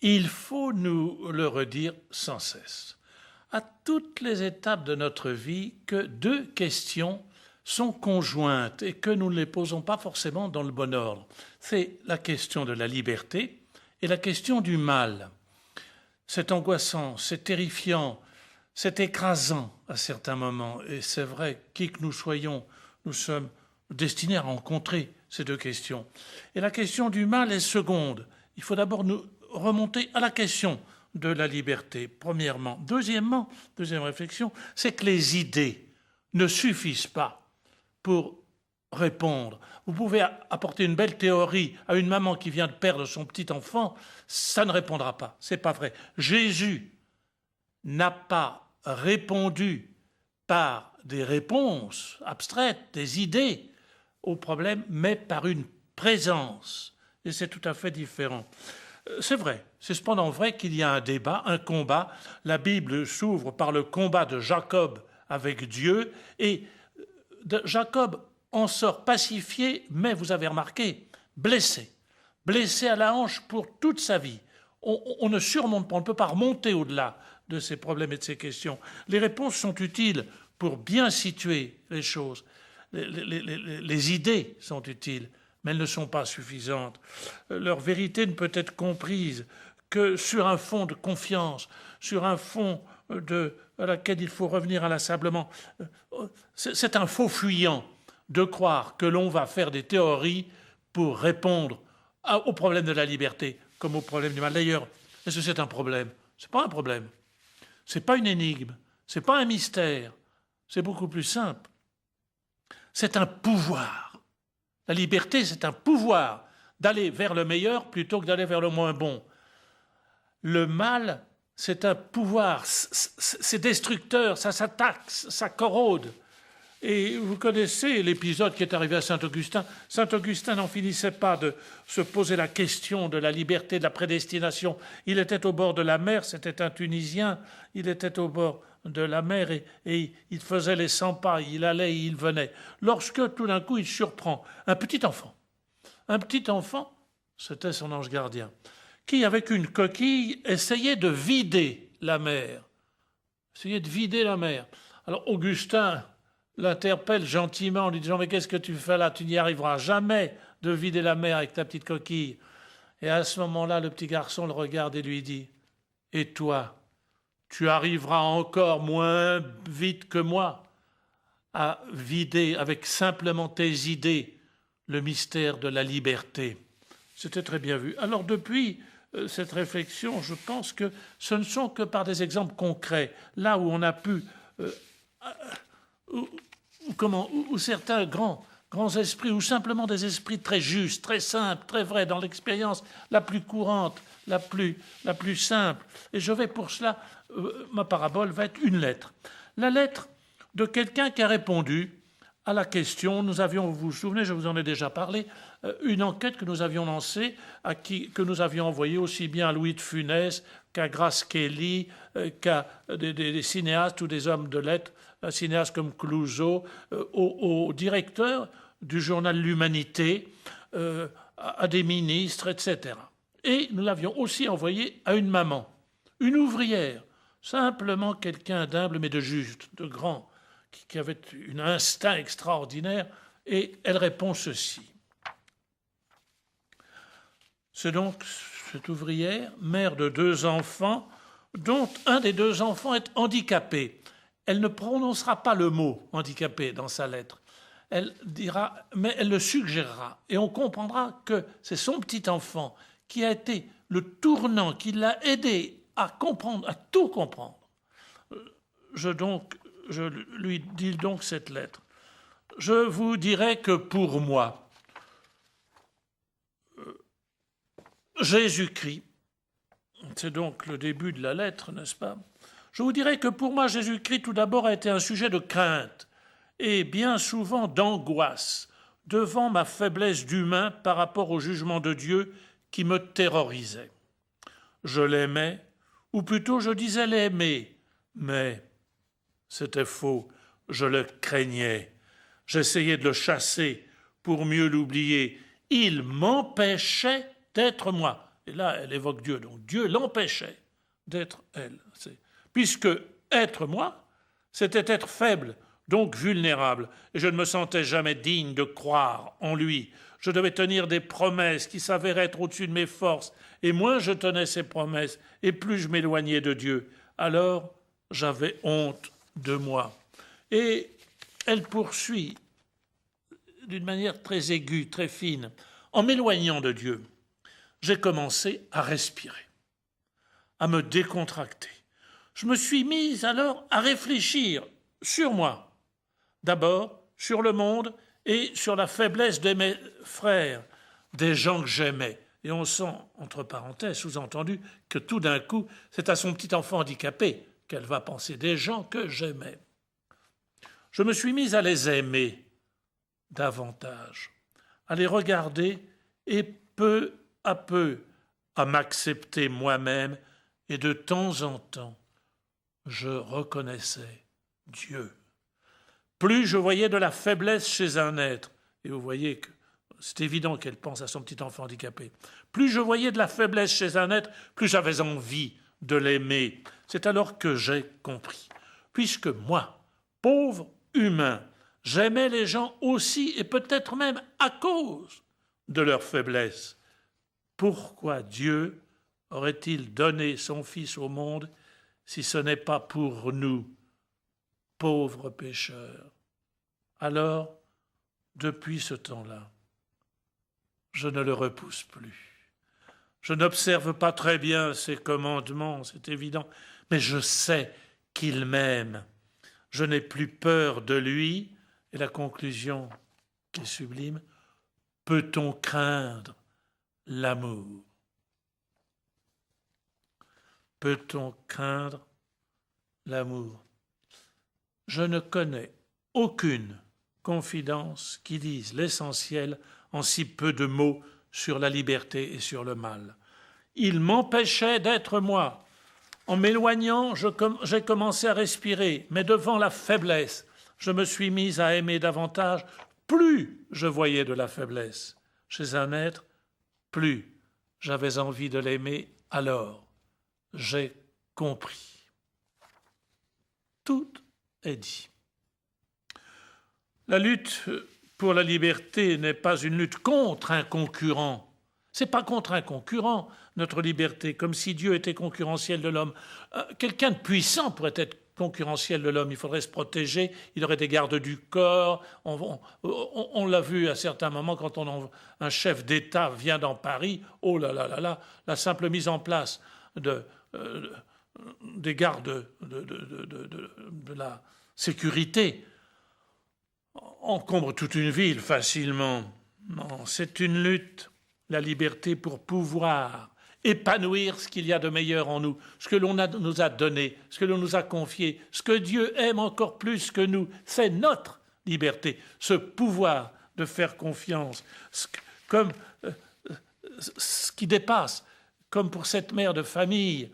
Il faut nous le redire sans cesse, à toutes les étapes de notre vie, que deux questions sont conjointes et que nous ne les posons pas forcément dans le bon ordre. C'est la question de la liberté et la question du mal. C'est angoissant, c'est terrifiant, c'est écrasant à certains moments. Et c'est vrai, qui que nous soyons, nous sommes destinés à rencontrer ces deux questions. Et la question du mal est seconde. Il faut d'abord nous remonter à la question de la liberté, premièrement. Deuxièmement, deuxième réflexion, c'est que les idées ne suffisent pas pour répondre. Vous pouvez apporter une belle théorie à une maman qui vient de perdre son petit enfant, ça ne répondra pas. C'est pas vrai. Jésus n'a pas répondu par des réponses abstraites, des idées au problème, mais par une présence. Et c'est tout à fait différent. C'est vrai, c'est cependant vrai qu'il y a un débat, un combat. La Bible s'ouvre par le combat de Jacob avec Dieu, et Jacob en sort pacifié, mais vous avez remarqué, blessé à la hanche pour toute sa vie. On ne surmonte pas, on ne peut pas remonter au-delà de ces problèmes et de ces questions. Les réponses sont utiles pour bien situer les choses. Les idées sont utiles, mais elles ne sont pas suffisantes. Leur vérité ne peut être comprise que sur un fond de confiance, sur un fond à laquelle il faut revenir inlassablement. C'est un faux fuyant de croire que l'on va faire des théories pour répondre au problème de la liberté comme au problème du mal. D'ailleurs, est-ce que c'est un problème? Ce n'est pas un problème. Ce n'est pas une énigme. Ce n'est pas un mystère. C'est beaucoup plus simple. C'est un pouvoir. La liberté, c'est un pouvoir d'aller vers le meilleur plutôt que d'aller vers le moins bon. Le mal, c'est un pouvoir. C'est destructeur, ça s'attaque, ça corrode. Et vous connaissez l'épisode qui est arrivé à Saint-Augustin. Saint-Augustin n'en finissait pas de se poser la question de la liberté, de la prédestination. Il était au bord de la mer, c'était un Tunisien, il était au bord de la mer et il faisait les 100 pas, il allait et il venait. Lorsque tout d'un coup il surprend un petit enfant, c'était son ange gardien, qui avec une coquille essayait de vider la mer. Alors Augustin l'interpelle gentiment en lui disant « Mais qu'est-ce que tu fais là? Tu n'y arriveras jamais de vider la mer avec ta petite coquille. » Et à ce moment-là, le petit garçon le regarde et lui dit « Et toi, tu arriveras encore moins vite que moi à vider avec simplement tes idées le mystère de la liberté. » C'était très bien vu. Alors depuis cette réflexion, je pense que ce ne sont que par des exemples concrets, là où on a pu... Ou certains grands esprits, ou simplement des esprits très justes, très simples, très vrais, dans l'expérience la plus courante, la plus simple. Et je vais pour cela, ma parabole va être une lettre. La lettre de quelqu'un qui a répondu à la question. Nous avions, vous vous souvenez, je vous en ai déjà parlé, une enquête que nous avions lancée, que nous avions envoyée aussi bien à Louis de Funès qu'à Grace Kelly, qu'à des cinéastes ou des hommes de lettres, un cinéaste comme Clouzot, au directeur du journal L'Humanité, à des ministres, etc. Et nous l'avions aussi envoyé à une maman, une ouvrière, simplement quelqu'un d'humble mais de juste, de grand, qui avait un instinct extraordinaire, et elle répond ceci. C'est donc cette ouvrière, mère de 2 enfants, dont un des 2 enfants est handicapé. Elle ne prononcera pas le mot handicapé dans sa lettre. Elle dira, mais elle le suggérera. Et on comprendra que c'est son petit enfant qui a été le tournant, qui l'a aidé à comprendre, à tout comprendre. Je lui dis donc cette lettre. Je vous dirai que pour moi, Jésus-Christ, c'est donc le début de la lettre, n'est-ce pas? Je vous dirai que pour moi, Jésus-Christ, tout d'abord, a été un sujet de crainte et bien souvent d'angoisse devant ma faiblesse d'humain par rapport au jugement de Dieu qui me terrorisait. Je l'aimais, ou plutôt je disais l'aimer, mais c'était faux, je le craignais. J'essayais de le chasser pour mieux l'oublier. Il m'empêchait d'être moi. Et là, elle évoque Dieu. Donc Dieu l'empêchait d'être elle. Puisque être moi, c'était être faible, donc vulnérable. Et je ne me sentais jamais digne de croire en lui. Je devais tenir des promesses qui s'avéraient être au-dessus de mes forces. Et moins je tenais ces promesses, et plus je m'éloignais de Dieu. Alors, j'avais honte de moi. Et elle poursuit d'une manière très aiguë, très fine. En m'éloignant de Dieu, j'ai commencé à respirer, à me décontracter. Je me suis mise alors à réfléchir sur moi, d'abord sur le monde et sur la faiblesse de mes frères, des gens que j'aimais. Et on sent, entre parenthèses, sous-entendu, que tout d'un coup, c'est à son petit enfant handicapé qu'elle va penser, des gens que j'aimais. Je me suis mise à les aimer davantage, à les regarder et peu à peu à m'accepter moi-même, et de temps en temps, je reconnaissais Dieu. Plus je voyais de la faiblesse chez un être, et vous voyez que c'est évident qu'elle pense à son petit enfant handicapé, plus je voyais de la faiblesse chez un être, plus j'avais envie de l'aimer. C'est alors que j'ai compris. Puisque moi, pauvre humain, j'aimais les gens aussi, et peut-être même à cause de leur faiblesse, pourquoi Dieu aurait-il donné son Fils au monde si ce n'est pas pour nous, pauvres pécheurs? Alors, depuis ce temps-là, je ne le repousse plus. Je n'observe pas très bien ses commandements, c'est évident, mais je sais qu'il m'aime. Je n'ai plus peur de lui. Et la conclusion qui est sublime, peut-on craindre l'amour? Peut-on craindre l'amour? Je ne connais aucune confidence qui dise l'essentiel en si peu de mots sur la liberté et sur le mal. Il m'empêchait d'être moi. En m'éloignant, j'ai commencé à respirer, mais devant la faiblesse, je me suis mise à aimer davantage. Plus je voyais de la faiblesse chez un être, plus j'avais envie de l'aimer. Alors, j'ai compris. Tout est dit. La lutte pour la liberté n'est pas une lutte contre un concurrent. C'est pas contre un concurrent, notre liberté, comme si Dieu était concurrentiel de l'homme. Quelqu'un de puissant pourrait être concurrentiel de l'homme, il faudrait se protéger, il aurait des gardes du corps. On l'a vu à certains moments quand un chef d'État vient dans Paris, oh là là là là, la simple mise en place des gardes de la sécurité encombre toute une ville facilement. Non, c'est une lutte, la liberté pour pouvoir épanouir ce qu'il y a de meilleur en nous, ce que nous a donné, ce que l'on nous a confié, ce que Dieu aime encore plus que nous. C'est notre liberté, ce pouvoir de faire confiance, comme ce qui dépasse, comme pour cette mère de famille.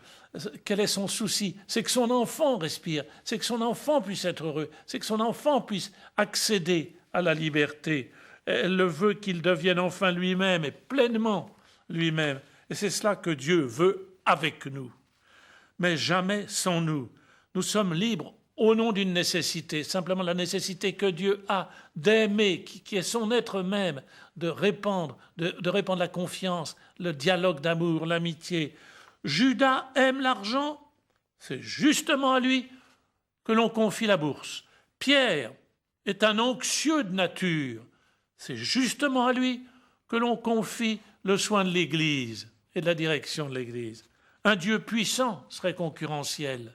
Quel est son souci? C'est que son enfant respire, c'est que son enfant puisse être heureux, c'est que son enfant puisse accéder à la liberté. Elle le veut qu'il devienne enfin lui-même et pleinement lui-même. Et c'est cela que Dieu veut avec nous. Mais jamais sans nous. Nous sommes libres au nom d'une nécessité, simplement la nécessité que Dieu a d'aimer, qui est son être même, de répandre la confiance, le dialogue d'amour, l'amitié. Judas aime l'argent, c'est justement à lui que l'on confie la bourse. Pierre est un anxieux de nature, c'est justement à lui que l'on confie le soin de l'Église et de la direction de l'Église. Un Dieu puissant serait concurrentiel.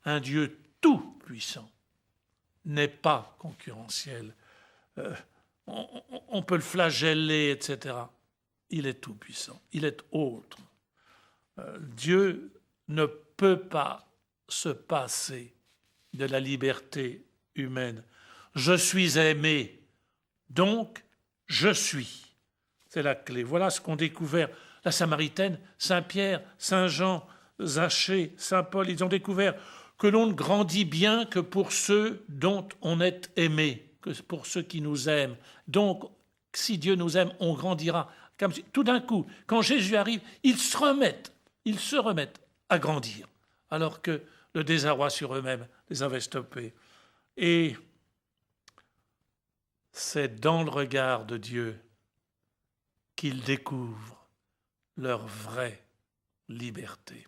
Un Dieu tout-puissant n'est pas concurrentiel. On peut le flageller, etc. Il est tout-puissant, il est autre. Dieu ne peut pas se passer de la liberté humaine. Je suis aimé, donc je suis. C'est la clé. Voilà ce qu'ont découvert la Samaritaine, Saint Pierre, Saint Jean, Zachée, Saint Paul. Ils ont découvert que l'on ne grandit bien que pour ceux dont on est aimé, que pour ceux qui nous aiment. Donc, si Dieu nous aime, on grandira Comme si, tout d'un coup, quand Jésus arrive, ils se remettent à grandir, alors que le désarroi sur eux-mêmes les avait stoppés. Et c'est dans le regard de Dieu qu'ils découvrent leur vraie liberté.